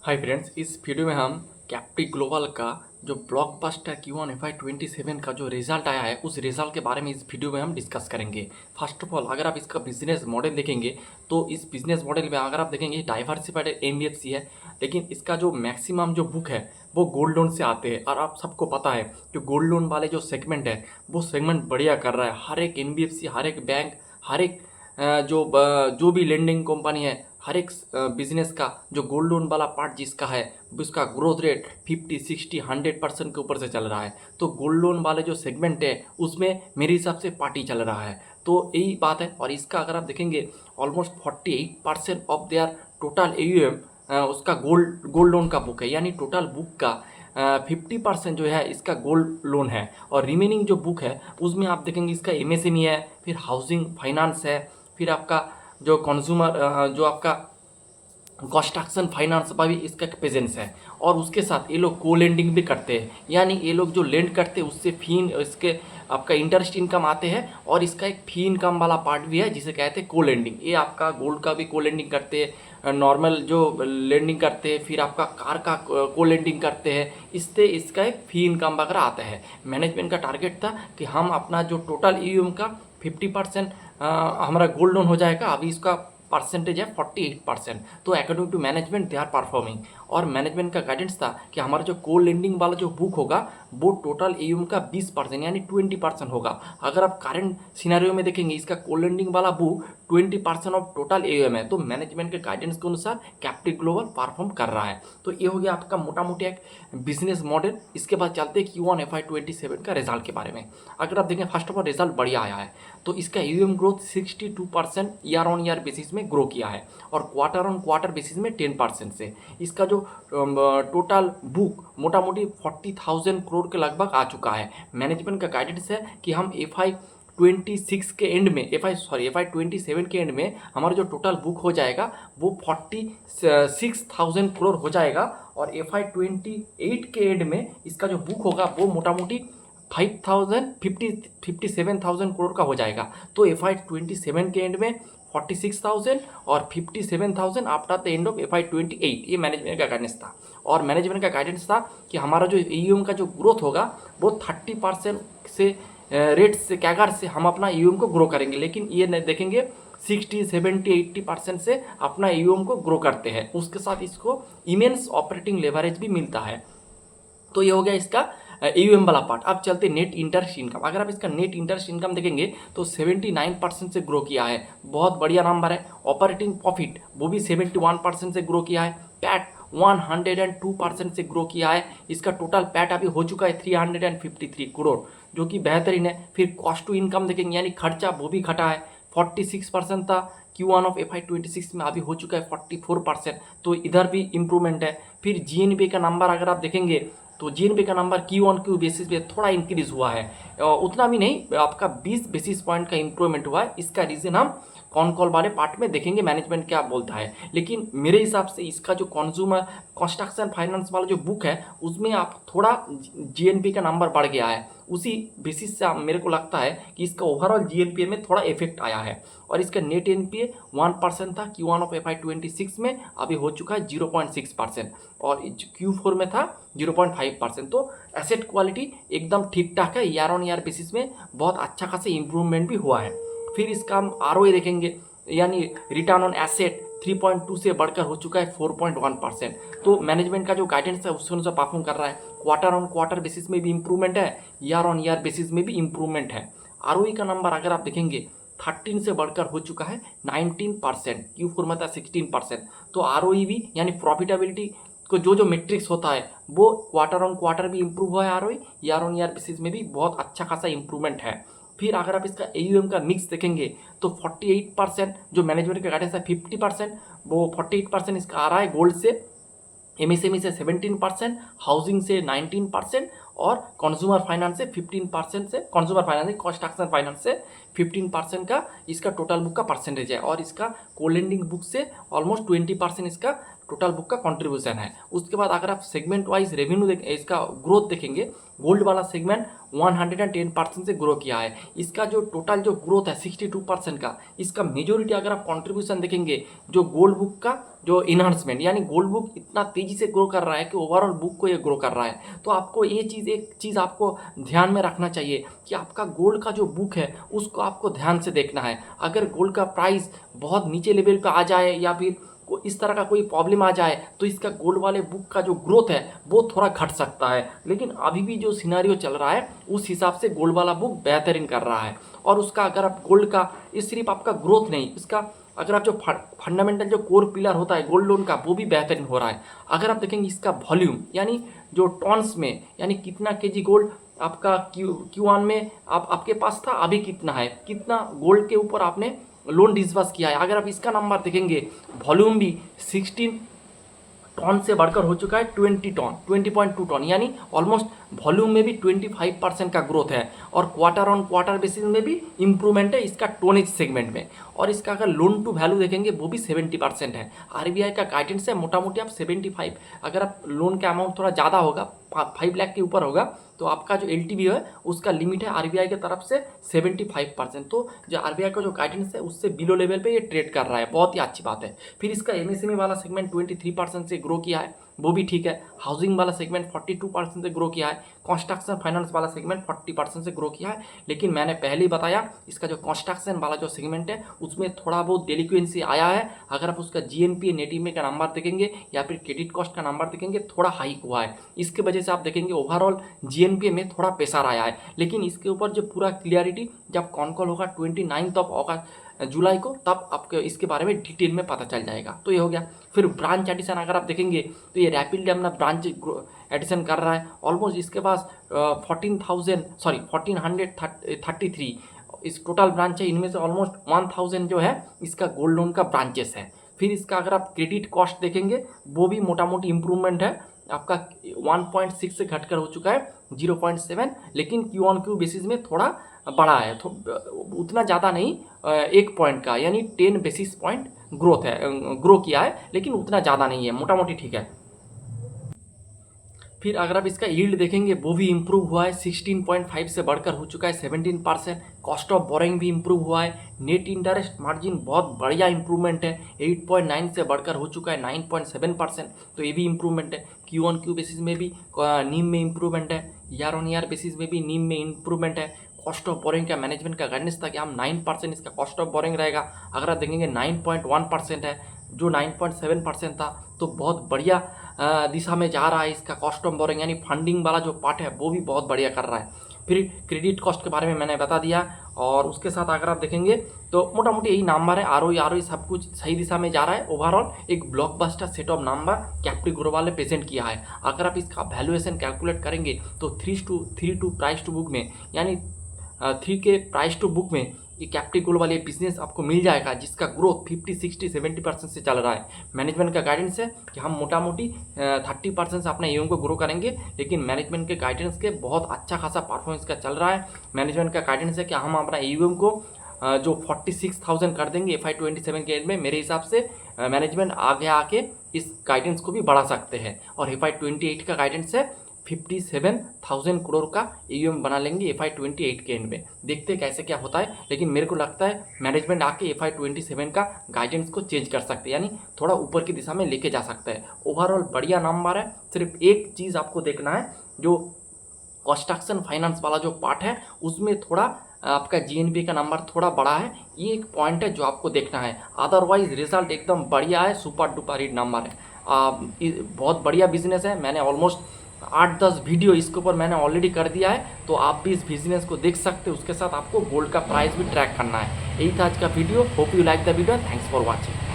Hi friends, इस video में हम कैप्टी ग्लोबल का जो ब्लॉकबस्टर Q1 FY27 का जो रिजल्ट आया है उस रिजल्ट के बारे में इस वीडियो में हम डिस्कस करेंगे। फर्स्ट ऑफ ऑल अगर आप इसका बिजनेस मॉडल देखेंगे तो इस बिजनेस मॉडल में अगर आप देखेंगे डाइवर्सिफाइड एनबीएफसी है, लेकिन इसका जो मैक्सिमम जो बुक है वो गोल्ड लोन से आते हैं। और आप सबको पता है जो गोल्ड लोन वाले जो सेगमेंट है वो सेगमेंट बढ़िया कर रहा है। हर एक एनबीएफसी, हर एक बैंक, हर एक जो भी लेंडिंग कंपनी है, हर एक बिजनेस का जो गोल्ड लोन वाला पार्ट जिसका है उसका ग्रोथ रेट 50, 60, 100% के ऊपर से चल रहा है। तो गोल्ड लोन वाले जो सेगमेंट है उसमें मेरे हिसाब से पार्टी चल रहा है। तो यही बात है। और इसका अगर आप देखेंगे almost 48% of their total AUM उसका गोल्ड लोन का बुक है, यानी टोटल बुक का 50% जो है इसका गोल्ड लोन है। और रिमेनिंग जो बुक है उसमें आप देखेंगे इसका MSME है, फिर हाउसिंग फाइनेंस है, फिर आपका जो कंज्यूमर जो आपका कंस्ट्रक्शन फाइनेंस का भी इसका प्रेजेंस है। और उसके साथ ये लोग को लेंडिंग भी करते हैं, यानी ये लोग जो लेंड करते हैं उससे फी इसके आपका इंटरेस्ट इनकम आते हैं। और इसका एक फी इनकम वाला पार्ट भी है जिसे कहते हैं को लेंडिंग। ये आपका गोल्ड का भी को लेंडिंग करते हैं, नॉर्मल जो लेंडिंग करते हैं, फिर आपका कार का को लेंडिंग करते हैं। इससे इसका एक फी इनकम वगैरह आता है। मैनेजमेंट का टारगेट था कि हम अपना जो टोटल EUM का 50% हमारा गोल्ड लोन हो जाएगा। अभी इसका परसेंटेज है 48%। तो according to management they are performing. और मैनेजमेंट का गाइडेंस था कि हमारा जो को लेंडिंग वाला जो बुक होगा वो टोटल EUM का 20% यानी 20% होगा। अगर आप करंट सिनेरियो में देखेंगे इसका को लेंडिंग वाला बुक 20% ऑफ टोटल AUM है। तो मैनेजमेंट के गाइडेंस के अनुसार कैप्टी ग्लोबल परफॉर्म कर रहा है। तो ये हो गया आपका मोटा मोटी एक बिजनेस मॉडल। इसके बाद चलते हैं Q1 FY27 का रिजल्ट के बारे में। अगर आप देखें फर्स्ट ऑफ ऑल रिजल्ट बढ़िया आया है। तो इसका EUM growth 62% year on year basis में ग्रो किया है और क्वार्टर ऑन क्वार्टर बेसिस में 10% से। इसका जो टोटल बुक मोटा मोटी 40,000 करोड़ के लगभग आ चुका है। मैनेजमेंट का गाइडेंस है कि हम FY26 के एंड में FY27 के एंड में हमारा जो टोटल बुक हो जाएगा वो 46,000 करोड़ हो जाएगा। और FY28 के एंड में इसका जो बुक होगा वो मोटा मोटी 57,000 करोड़ का हो जाएगा। तो FY27 के एंड में 46,000 और 57,000 after the end of FY28, ये मैनेजमेंट का गाइडेंस था। और मैनेजमेंट का गाइडेंस था कि हमारा जो EUM का जो ग्रोथ होगा वो 30% से रेट से कैगर से हम अपना EUM को ग्रो करेंगे। लेकिन ये देखेंगे 60, 70, 80% से अपना EUM को ग्रो करते हैं। उसके साथ इसको इमेंस ऑपरेटिंग लेवरेज भी मिलता है। तो ये हो गया इसका EUM वाला पार्ट। अब चलते नेट इंटरेस्ट इनकम। अगर आप इसका नेट इंटरेस्ट इनकम देखेंगे तो 79% से ग्रो किया है, बहुत बढ़िया नंबर है। ऑपरेटिंग प्रॉफिट वो भी 71% से ग्रो किया है। पैट 102% से ग्रो किया है। इसका टोटल पैट अभी हो चुका है 353 करोड़, जो कि बेहतरीन है। फिर कॉस्ट टू इनकम देखेंगे यानी खर्चा वो भी घटा है, 46% था Q1 ऑफ FY26 में, अभी हो चुका है 44%। तो इधर भी इम्प्रूवमेंट है। फिर GNP का नंबर अगर आप देखेंगे तो GNP का नंबर Q1Q बेसिस पे थोड़ा इंक्रीज हुआ है, उतना भी नहीं, आपका 20 बेसिस पॉइंट का इंप्रूवमेंट हुआ है। इसका रीज़न हम कॉन कॉल वाले पार्ट में देखेंगे मैनेजमेंट क्या बोलता है। लेकिन मेरे हिसाब से इसका जो कंज्यूमर कंस्ट्रक्शन फाइनेंस वाला जो बुक है उसमें आप थोड़ा GNP का नंबर बढ़ गया है। उसी बेसिस से मेरे को लगता है कि इसका ओवरऑल GNPA में थोड़ा इफेक्ट आया है। और इसका नेट NPA 1% था Q1 ऑफ FY26 में, अभी हो चुका है 0.6%। और Q4 में था 0.5%। तो एसेट क्वालिटी एकदम ठीक ठाक है। ईयर ऑन ईयर बेसिस में बहुत अच्छा खासा इंप्रूवमेंट भी हुआ है। फिर इसका हम ROE देखेंगे यानी रिटर्न ऑन एसेट 3.2 से बढ़कर हो चुका है 4.1%। तो मैनेजमेंट का जो गाइडेंस है उसके अनुसार परफॉर्म कर रहा है। क्वार्टर ऑन क्वार्टर बेसिस में भी इंप्रूवमेंट है, ईयर ऑन ईयर बेसिस में भी इंप्रूवमेंट है। ROE का नंबर अगर आप देखेंगे 13 से बढ़कर हो चुका है 19%, Q4 में था 16%। तो ROE भी यानी प्रॉफिटेबिलिटी को जो मेट्रिक्स होता है वो क्वार्टर ऑन क्वार्टर भी इंप्रूव हुआ है। ROE year on year basis में भी बहुत अच्छा खासा इंप्रूवमेंट है। फिर अगर आप इसका AUM का मिक्स देखेंगे तो 48% जो मैनेजमेंट का गाइडेंस है 50%, वो 48% इसका आ रहा है गोल्ड से, MSME से 17%, हाउसिंग से 19% और कंज्यूमर फाइनेंस से 15% से, कंज्यूमर फाइनेंस कंस्ट्रक्शन फाइनेंस से 15% का इसका टोटल बुक का परसेंटेज है। और इसका को लेंडिंग बुक से ऑलमोस्ट 20% इसका टोटल बुक का कंट्रीब्यूशन है। उसके बाद अगर आप सेगमेंट वाइज रेवेन्यू इसका ग्रोथ देखेंगे, गोल्ड वाला सेगमेंट 110% से ग्रो किया है। इसका जो टोटल जो ग्रोथ है 62% का, इसका मेजोरिटी अगर आप कंट्रीब्यूशन देखेंगे जो गोल्ड बुक का जो इन्हांसमेंट, यानी गोल्ड बुक इतना तेजी से ग्रो कर रहा है कि ओवरऑल बुक को ये ग्रो कर रहा है। तो आपको ये चीज़, एक चीज़ आपको ध्यान में रखना चाहिए कि आपका गोल्ड का जो बुक है उसको आपको ध्यान से देखना है। अगर गोल्ड का प्राइस बहुत नीचे लेवल पे आ जाए या फिर इस तरह का कोई प्रॉब्लम आ जाए तो इसका गोल्ड वाले बुक का जो ग्रोथ है वो थोड़ा घट सकता है। लेकिन अभी भी जो सिनारियो चल रहा है उस हिसाब से गोल्ड वाला बुक बेहतरीन कर रहा है। और उसका अगर आप गोल्ड का, इस सिर्फ आपका ग्रोथ नहीं, इसका अगर आप जो फंडामेंटल जो कोर पिलर होता है गोल्ड लोन का वो भी बेहतरीन हो रहा है। अगर आप देखेंगे इसका वॉल्यूम, यानी जो टॉन्स में, यानी कितना केजी गोल्ड आपका Q1 में आपके पास था, अभी कितना है, कितना गोल्ड के ऊपर आपने लोन डिस्बर्स किया है। अगर आप इसका नंबर देखेंगे, वॉल्यूम भी 16 टन से बढ़कर हो चुका है 20 टन, 20.2 टन, यानी ऑलमोस्ट वॉल्यूम में भी 25% का ग्रोथ है। और क्वार्टर ऑन क्वार्टर बेसिस में भी इंप्रूवमेंट है इसका टोनेज सेगमेंट में। और इसका अगर लोन टू वैल्यू देखेंगे वो भी 70% है। आरबीआई का गाइडेंस है मोटा मोटी आप 75, अगर आप लोन का अमाउंट थोड़ा ज़्यादा होगा, 5 लाख के ऊपर होगा, तो आपका जो LTV है उसका लिमिट है आरबीआई की तरफ से 75%। तो जो आरबीआई का जो गाइडेंस है उससे बिलो लेवल पे ये ट्रेड कर रहा है, बहुत ही अच्छी बात है। फिर इसका MSME वाला सेगमेंट 23% से ग्रो किया है, वो भी ठीक है। हाउसिंग वाला सेगमेंट 42% से ग्रो किया है। कंस्ट्रक्शन फाइनेंस वाला सेगमेंट 40% से ग्रो किया है। लेकिन मैंने पहले ही बताया इसका जो कंस्ट्रक्शन वाला जो सेगमेंट है उसमें थोड़ा बहुत डेलिक्वेंसी आया है। अगर आप उसका GNPA नेट ईएमआई का नंबर देखेंगे या फिर क्रेडिट कॉस्ट का नंबर देखेंगे, थोड़ा हाइक हुआ है। इसके वजह से आप देखेंगे ओवरऑल GNPA में थोड़ा प्रेशर आया है। लेकिन इसके ऊपर जो पूरा क्लियरिटी जब कॉल होगा 29 जुलाई को, तब आपको इसके बारे में डिटेल में पता चल जाएगा। तो ये हो गया। फिर ब्रांच एडिशन अगर आप देखेंगे तो ये रैपिडली अपना ब्रांच एडिशन कर रहा है। ऑलमोस्ट इसके पास 1433 इस टोटल ब्रांच है, इनमें से ऑलमोस्ट 1000 जो है इसका गोल्ड लोन का ब्रांचेस है। फिर इसका अगर आप क्रेडिट कॉस्ट देखेंगे वो भी मोटा मोटी इंप्रूवमेंट है, आपका 1.6 से घटकर हो चुका है 0.7। लेकिन Q-on-Q बेसिस में थोड़ा बड़ा है, तो उतना ज़्यादा नहीं, 1 पॉइंट का, यानी 10 बेसिस पॉइंट ग्रोथ है, ग्रो किया है, लेकिन उतना ज़्यादा नहीं है, मोटा मोटी ठीक है। फिर अगर आप इसका यील्ड देखेंगे वो भी इम्प्रूव हुआ है, 16.5 से बढ़कर हो चुका है 17%। कॉस्ट ऑफ बोरिंग भी इम्प्रूव हुआ है। नेट इंटरेस्ट मार्जिन बहुत बढ़िया इंप्रूवमेंट है, 8.9 से बढ़कर हो चुका है 9.7%, तो ये भी इम्प्रूवमेंट है। Q-on-Q बेसिस में भी नीम में इम्प्रूवमेंट है, ईयर ऑन ईयर बेसिस में भी नीम में इम्प्रूवमेंट है। कॉस्ट ऑफ बोरिंग का मैनेजमेंट का गाइडेंस था कि हम 9% इसका कॉस्ट ऑफ बोरिंग रहेगा, अगर आप देखेंगे 9.1% है, जो 9.7% था। तो बहुत बढ़िया दिशा में जा रहा है इसका कॉस्ट ऑफ बोरिंग, यानी फंडिंग वाला जो पार्ट है वो भी बहुत बढ़िया कर रहा है। फिर क्रेडिट कॉस्ट के बारे में मैंने बता दिया। और उसके साथ अगर आप देखेंगे तो मोटा मोटी यही नंबर है, ROE सब कुछ सही दिशा में जा रहा है। ओवरऑल एक blockbuster set of number Capri global ने प्रेजेंट किया है। अगर आप इसका वैल्यूएशन कैलकुलेट करेंगे तो 3 टू प्राइस टू बुक में, यानी 3 के प्राइस टू बुक में ये कैप्री ग्लोबल ये बिजनेस आपको मिल जाएगा, जिसका ग्रोथ 50, 60, 70% से चल रहा है। मैनेजमेंट का गाइडेंस है कि हम मोटा मोटी 30% से अपना AUM को ग्रो करेंगे, लेकिन मैनेजमेंट के गाइडेंस के बहुत अच्छा खासा परफॉर्मेंस का चल रहा है। मैनेजमेंट का गाइडेंस है कि हम अपना AUM को जो 46,000 कर देंगे FY27 के एंड में। मेरे हिसाब से मैनेजमेंट आगे आके इस गाइडेंस को भी बढ़ा सकते हैं। और FY28 का गाइडेंस है 57,000 करोड़ का AUM बना लेंगे FY28 के एंड में। देखते हैं कैसे क्या होता है, लेकिन मेरे को लगता है मैनेजमेंट आके FY27 का गाइडेंस को चेंज कर सकते हैं, यानी थोड़ा ऊपर की दिशा में लेके जा सकता है। ओवरऑल बढ़िया नंबर है। सिर्फ एक चीज़ आपको देखना है, जो कंस्ट्रक्शन फाइनेंस वाला जो पार्ट है उसमें थोड़ा आपका GNPA का नंबर थोड़ा बड़ा है, ये एक पॉइंट है जो आपको देखना है। अदरवाइज रिजल्ट एकदम बढ़िया है, सुपर डुपर हिट नंबर है। बहुत बढ़िया बिजनेस है। मैंने ऑलमोस्ट 8-10 वीडियो इसके ऊपर मैंने ऑलरेडी कर दिया है, तो आप भी इस बिजनेस को देख सकते हो। उसके साथ आपको गोल्ड का प्राइस भी ट्रैक करना है। यही था आज का video. Hope you like the video. Thanks for watching.